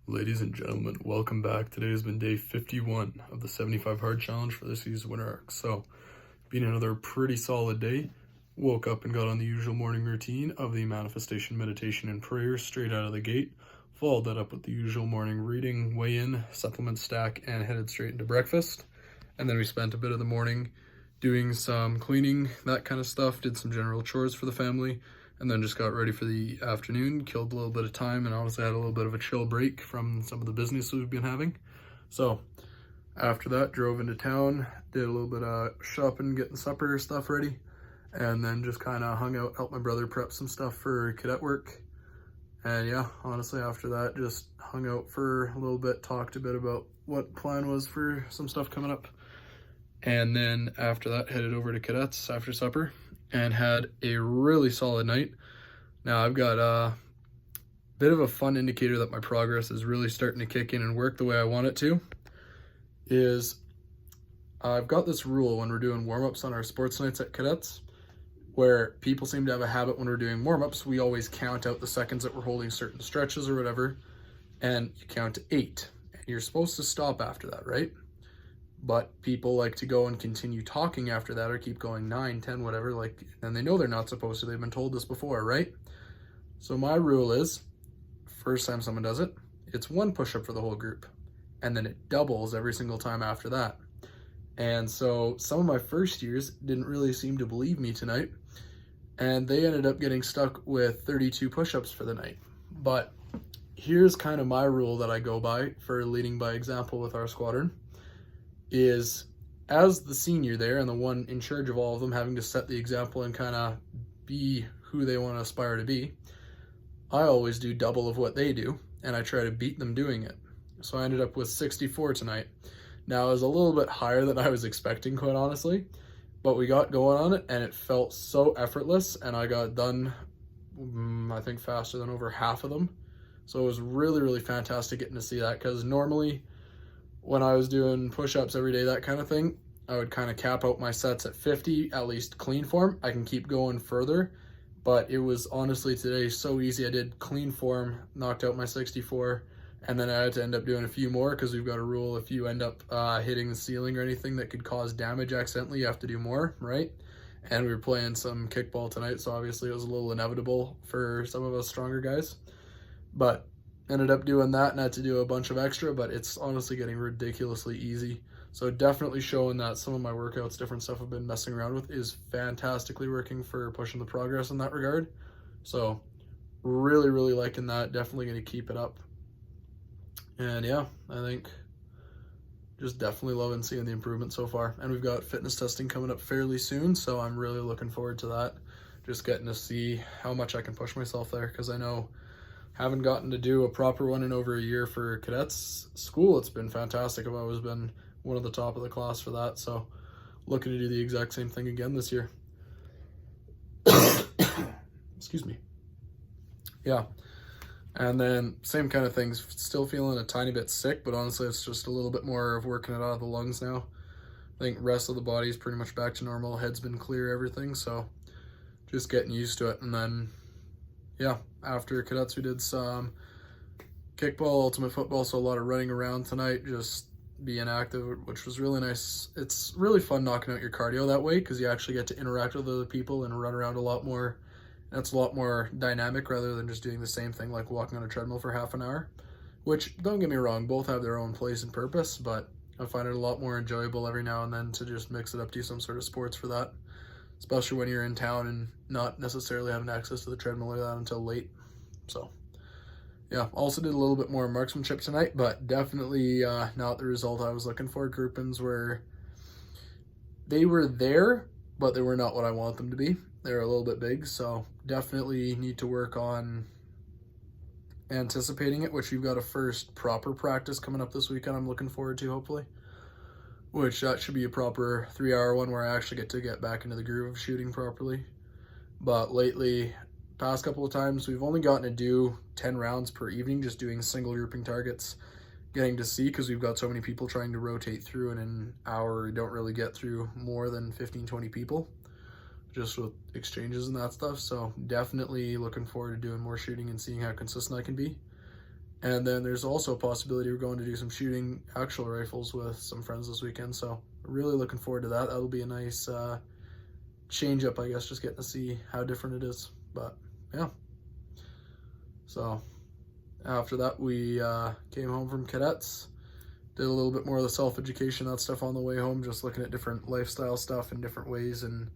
Ladies and gentlemen, welcome back. Today has been day 51 of the 75 hard challenge for this season's winter arc. So, been another pretty solid day. Woke up and got on the usual morning routine of the manifestation, meditation, and prayer straight out of the gate. Followed that up with the usual morning reading, weigh-in, supplement stack, and headed straight into breakfast. And then we spent a bit of the morning doing some cleaning, that kind of stuff, did some general chores for the family, and then just got ready for the afternoon, killed a little bit of time, and honestly had a little bit of a chill break from some of the business we've been having. So after that, drove into town, did a little bit of shopping, getting supper stuff ready, and then just kind of hung out, helped my brother prep some stuff for cadet work. And yeah, honestly, after that, just hung out for a little bit, talked a bit about what plan was for some stuff coming up. And then after that, headed over to cadets after supper and had a really solid night. Now I've got a bit of a fun indicator that my progress is really starting to kick in and work the way I want it to. Is I've got this rule when we're doing warm-ups on our sports nights at cadets, where people seem to have a habit when we're doing warm-ups, we always count out the seconds that we're holding certain stretches or whatever, and you count to 8. And you're supposed to stop after that, right? But people like to go and continue talking after that or keep going 9, 10, whatever, like, and they know they're not supposed to. They've been told this before, right? So my rule is, first time someone does it, it's 1 push-up for the whole group, and then it doubles every single time after that. And so some of my first years didn't really seem to believe me tonight, and they ended up getting stuck with 32 push-ups for the night. But here's kind of my rule that I go by for leading by example with our squadron. Is as the senior there and the one in charge of all of them, having to set the example and kind of be who they want to aspire to be, I always do double of what they do, and I try to beat them doing it. So I ended up with 64 tonight. Now it was a little bit higher than I was expecting, quite honestly, but we got going on it and it felt so effortless, and I got done I think faster than over half of them. So it was really, really fantastic getting to see that, because normally when I was doing push-ups every day, that kind of thing, I would kind of cap out my sets at 50, at least clean form. I can keep going further, but it was honestly today so easy. I did clean form, knocked out my 64, and then I had to end up doing a few more, because we've got a rule, if you end up hitting the ceiling or anything that could cause damage accidentally, you have to do more, right? And we were playing some kickball tonight, so obviously it was a little inevitable for some of us stronger guys. But ended up doing that and had to do a bunch of extra, but it's honestly getting ridiculously easy. So definitely showing that some of my workouts, different stuff I've been messing around with, is fantastically working for pushing the progress in that regard. So really, really liking that. Definitely going to keep it up. And yeah, I think just definitely loving seeing the improvement so far. And we've got fitness testing coming up fairly soon, so I'm really looking forward to that. Just getting to see how much I can push myself there, because I know haven't gotten to do a proper one in over a year for cadets school. It's been fantastic. I've always been one of the top of the class for that, so looking to do the exact same thing again this year. Excuse me. Yeah, and then same kind of things, still feeling a tiny bit sick, but honestly it's just a little bit more of working it out of the lungs now. I think rest of the body is pretty much back to normal, head's been clear, everything, so just getting used to it. And then yeah, after cadets we did some kickball, ultimate football, so a lot of running around tonight, just being active, which was really nice. It's really fun knocking out your cardio that way, because you actually get to interact with other people and run around a lot more. That's a lot more dynamic rather than just doing the same thing like walking on a treadmill for half an hour, which, don't get me wrong, both have their own place and purpose, but I find it a lot more enjoyable every now and then to just mix it up, do some sort of sports for that, especially when you're in town and not necessarily having access to the treadmill or that until late. So yeah, also did a little bit more marksmanship tonight, but definitely not the result I was looking for. Groupings were, they were there, but they were not what I want them to be. They're a little bit big, so definitely need to work on anticipating it, which we've got a first proper practice coming up this weekend I'm looking forward to, hopefully, which that should be a proper 3-hour one where I actually get back into the groove of shooting properly. But lately, past couple of times, we've only gotten to do 10 rounds per evening, just doing single grouping targets, getting to see, because we've got so many people trying to rotate through, and in an hour we don't really get through more than 15-20 people just with exchanges and that stuff. So definitely looking forward to doing more shooting and seeing how consistent I can be. And then there's also a possibility we're going to do some shooting actual rifles with some friends this weekend. So really looking forward to that. That'll be a nice change up, I guess, just getting to see how different it is. But yeah. So after that, we came home from cadets, did a little bit more of the self-education, that stuff on the way home, just looking at different lifestyle stuff in different ways and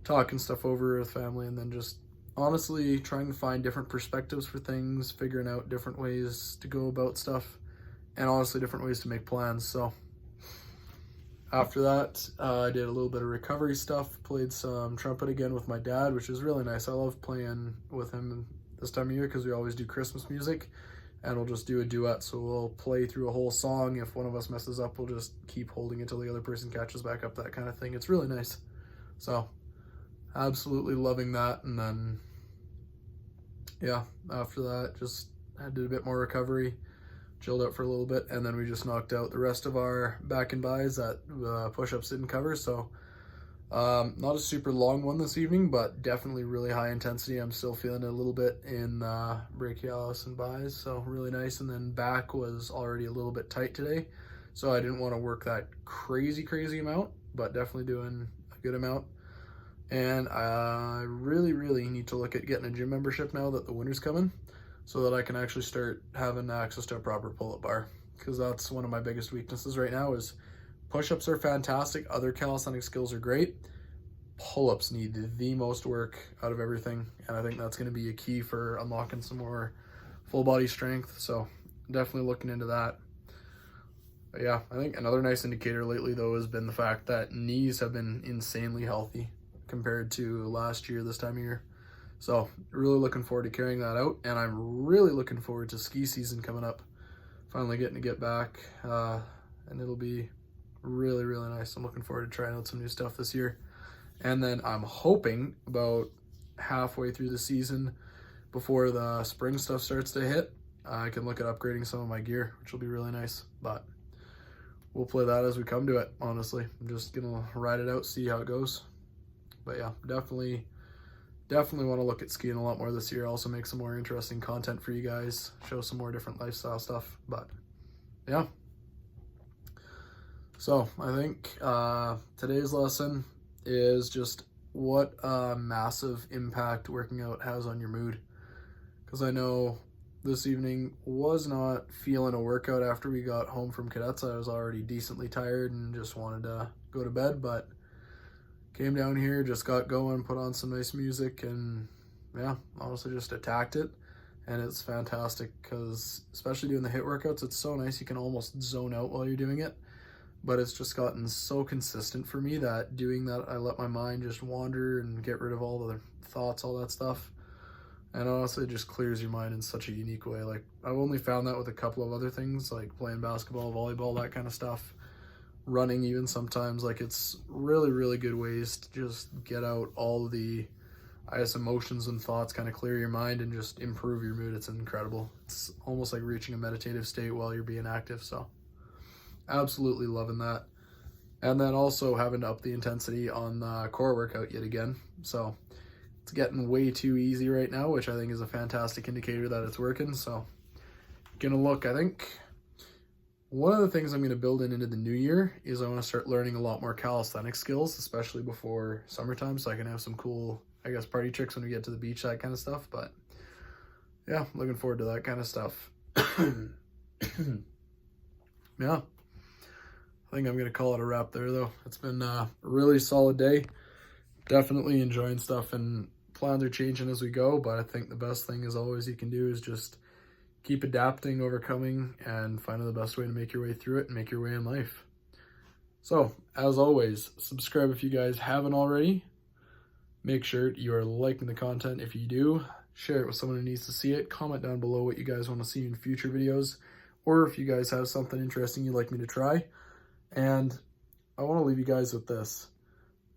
talking stuff over with family, and then just honestly trying to find different perspectives for things, figuring out different ways to go about stuff, and honestly different ways to make plans. So after that, I did a little bit of recovery stuff, played some trumpet again with my dad, which is really nice. I love playing with him this time of year because we always do Christmas music, and we'll just do a duet. So we'll play through a whole song. If one of us messes up, we'll just keep holding until the other person catches back up, that kind of thing. It's really nice. So absolutely loving that. And then yeah, after that, just I did a bit more recovery, chilled out for a little bit, and then we just knocked out the rest of our back and buys that push-ups didn't cover. So not a super long one this evening, but definitely really high intensity. I'm still feeling it a little bit in brachialis and buys, so really nice. And then back was already a little bit tight today, so I didn't want to work that crazy amount, but definitely doing a good amount. And I really need to look at getting a gym membership now that the winter's coming, so that I can actually start having access to a proper pull-up bar, because that's one of my biggest weaknesses right now. Is push-ups are fantastic, other calisthenic skills are great, pull-ups need the most work out of everything, and I think that's going to be a key for unlocking some more full body strength. So definitely looking into that. But yeah, I think another nice indicator lately though has been the fact that knees have been insanely healthy compared to last year this time of year. So really looking forward to carrying that out, and I'm really looking forward to ski season coming up. Finally getting to get back, and it'll be really nice. I'm looking forward to trying out some new stuff this year. And then I'm hoping about halfway through the season, before the spring stuff starts to hit, I can look at upgrading some of my gear, which will be really nice. But we'll play that as we come to it, honestly. I'm just gonna ride it out, see how it goes. But yeah, definitely want to look at skiing a lot more this year. Also make some more interesting content for you guys, show some more different lifestyle stuff. But yeah. So I think today's lesson is just what a massive impact working out has on your mood. Because I know this evening was not feeling a workout after we got home from cadets. I was already decently tired and just wanted to go to bed, but came down here, just got going, put on some nice music, and yeah, honestly just attacked it. And it's fantastic because especially doing the HIIT workouts, it's so nice. You can almost zone out while you're doing it. But it's just gotten so consistent for me that doing that, I let my mind just wander and get rid of all the thoughts, all that stuff. And honestly, it just clears your mind in such a unique way. Like, I've only found that with a couple of other things, like playing basketball, volleyball, that kind of stuff. Running even sometimes. Like, it's really good ways to just get out all the, I guess, emotions and thoughts, kind of clear your mind and just improve your mood. It's incredible. It's almost like reaching a meditative state while you're being active. So absolutely loving that. And then also having to up the intensity on the core workout yet again. So it's getting way too easy right now, which I think is a fantastic indicator that it's working. So gonna look, I think one of the things I'm going to build into the new year is I want to start learning a lot more calisthenic skills, especially before summertime, so I can have some cool, I guess, party tricks when we get to the beach, that kind of stuff. But yeah, looking forward to that kind of stuff. Yeah, I think I'm going to call it a wrap there, though. It's been a really solid day. Definitely enjoying stuff, and plans are changing as we go, but I think the best thing as always you can do is just keep adapting, overcoming, and finding the best way to make your way through it and make your way in life. So, as always, subscribe if you guys haven't already. Make sure you are liking the content if you do. Share it with someone who needs to see it. Comment down below what you guys want to see in future videos, or if you guys have something interesting you'd like me to try. And I want to leave you guys with this.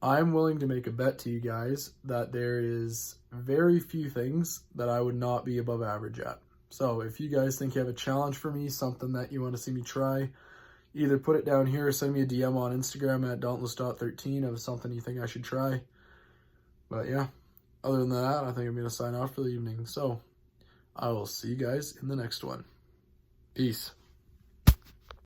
I'm willing to make a bet to you guys that there is very few things that I would not be above average at. So if you guys think you have a challenge for me, something that you want to see me try, either put it down here or send me a DM on Instagram at dauntless.13 of something you think I should try. But yeah, other than that, I think I'm going to sign off for the evening. So I will see you guys in the next one. Peace.